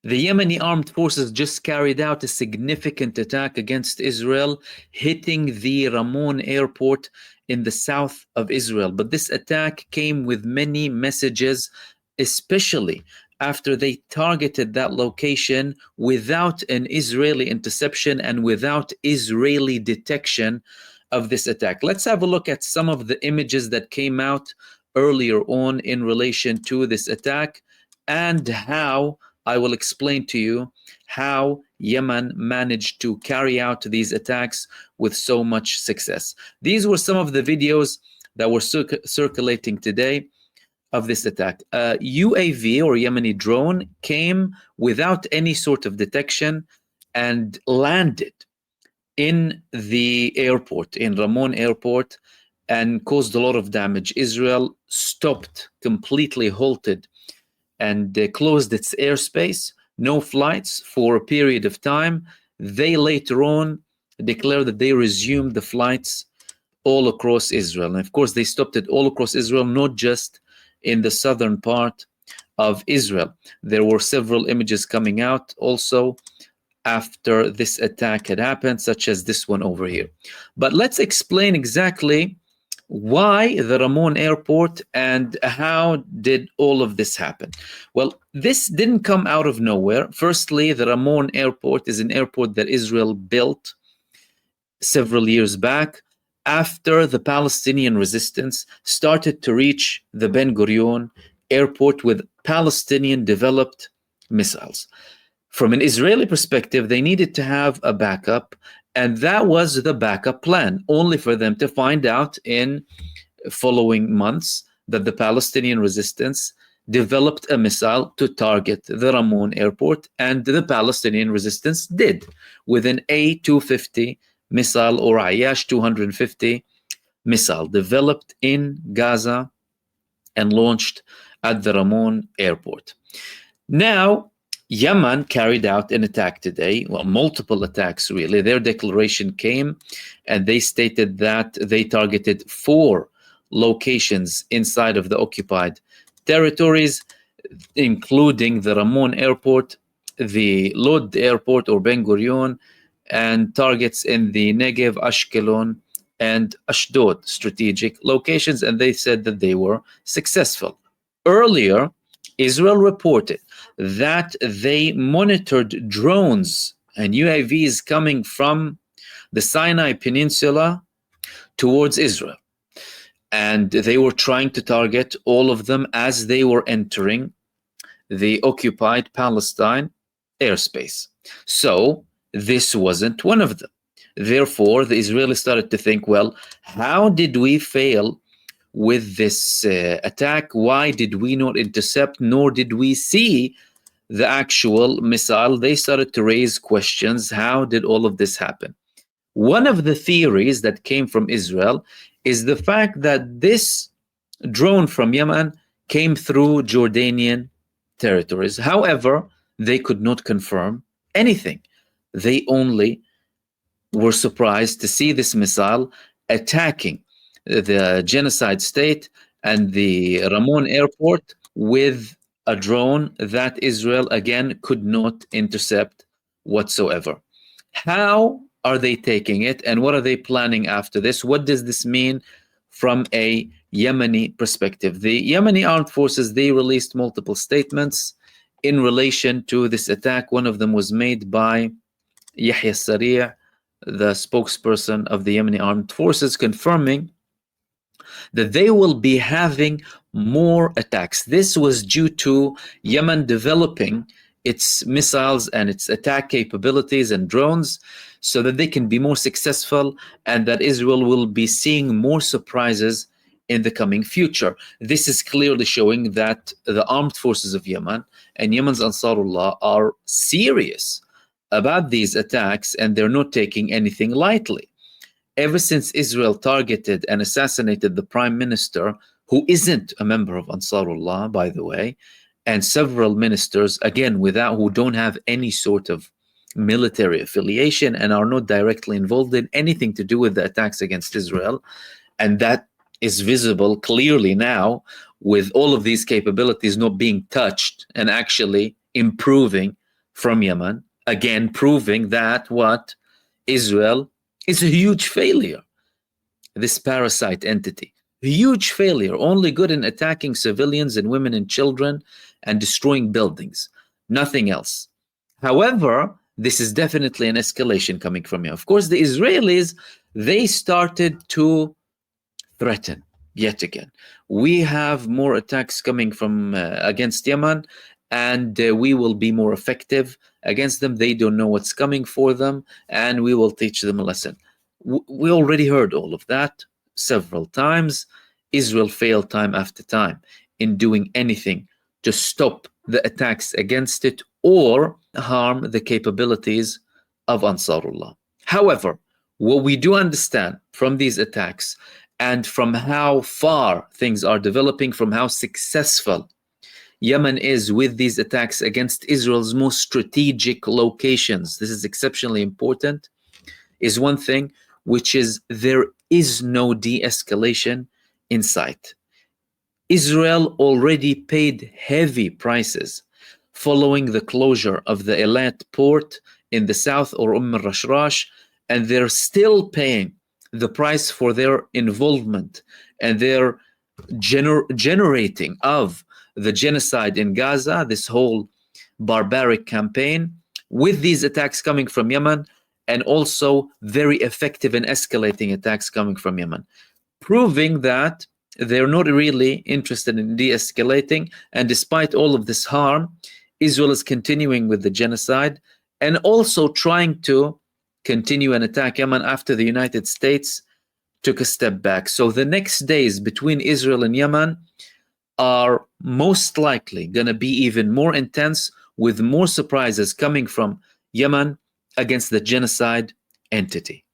The Yemeni armed forces just carried out a significant attack against Israel, hitting the Ramon airport in the south of Israel. But this attack came with many messages, especially after they targeted that location without an Israeli interception and without Israeli detection of this attack. Let's have a look at some of the images that came out earlier on in relation to this attack, and how I will explain to you how Yemen managed to carry out these attacks with so much success. These were some of the videos that were circulating today of this attack. A UAV or Yemeni drone came without any sort of detection and landed in the airport, in Ramon airport, and caused a lot of damage. Israel stopped, completely halted, and closed its airspace, no flights for a period of time. They later on declared that they resumed the flights all across Israel. And of course, they stopped it all across Israel, not just in the southern part of Israel. There were several images coming out also after this attack had happened, such as this one over here. But let's explain exactly why the Ramon airport and how did all of this happen. Well, this didn't come out of nowhere. Firstly, the Ramon airport is an airport that Israel built several years back after the Palestinian resistance started to reach the Ben Gurion airport with Palestinian developed missiles. From an Israeli perspective, they needed to have a backup, and that was the backup plan, only for them to find out in following months that the Palestinian resistance developed a missile to target the Ramon airport, and the Palestinian resistance did, with an A-250 missile or Ayash 250 missile developed in Gaza and launched at the Ramon airport. Now, Yemen carried out an attack today, well, multiple attacks really. Their declaration came and they stated that they targeted 4 locations inside of the occupied territories, including the Ramon airport, the Lod airport or Ben Gurion, and targets in the Negev, Ashkelon, and Ashdod strategic locations, and they said that they were successful. Earlier, Israel reported that they monitored drones and UAVs coming from the Sinai Peninsula towards Israel. And they were trying to target all of them as they were entering the occupied Palestine airspace. So this wasn't one of them. Therefore, the Israelis started to think, well, how did we fail with this attack? Why did we not intercept, nor did we see the actual missile? They started to raise questions. How did all of this happen? One of the theories that came from Israel is the fact that this drone from Yemen came through Jordanian territories. However, they could not confirm anything. They only were surprised to see this missile attacking the genocide state and the Ramon airport with a drone that Israel, again, could not intercept whatsoever. How are they taking it, and what are they planning after this? What does this mean from a Yemeni perspective? The Yemeni armed forces, they released multiple statements in relation to this attack. One of them was made by Yahya Sari', the spokesperson of the Yemeni armed forces, confirming that they will be having more attacks. This was due to Yemen developing its missiles and its attack capabilities and drones so that they can be more successful, and that Israel will be seeing more surprises in the coming future. This is clearly showing that the armed forces of Yemen and Yemen's Ansarullah are serious about these attacks, and they're not taking anything lightly. Ever since Israel targeted and assassinated the prime minister, who isn't a member of Ansarullah, by the way, and several ministers, again, who don't have any sort of military affiliation and are not directly involved in anything to do with the attacks against Israel, and that is visible clearly now with all of these capabilities not being touched and actually improving from Yemen, again proving that what Israel is a huge failure. This parasite entity, huge failure, only good in attacking civilians and women and children and destroying buildings, nothing else. However, this is definitely an escalation coming from you. Of course, the Israelis, they started to threaten yet again. We have more attacks coming from against Yemen, and we will be more effective against them. They don't know what's coming for them, and we will teach them a lesson. We already heard all of that several times. Israel failed time after time in doing anything to stop the attacks against it or harm the capabilities of Ansarullah. However, what we do understand from these attacks and from how far things are developing, from how successful Yemen is with these attacks against Israel's most strategic locations, this is exceptionally important, is one thing, which is there is no de-escalation in sight. Israel already paid heavy prices following the closure of the Eilat port in the south, or al-Rashrash, and they're still paying the price for their involvement and their generating of the genocide in Gaza, this whole barbaric campaign, with these attacks coming from Yemen, and also very effective and escalating attacks coming from Yemen, proving that they're not really interested in de-escalating. And despite all of this harm, Israel is continuing with the genocide and also trying to continue and attack Yemen after the United States took a step back. So the next days between Israel and Yemen are most likely going to be even more intense, with more surprises coming from Yemen against the genocide entity.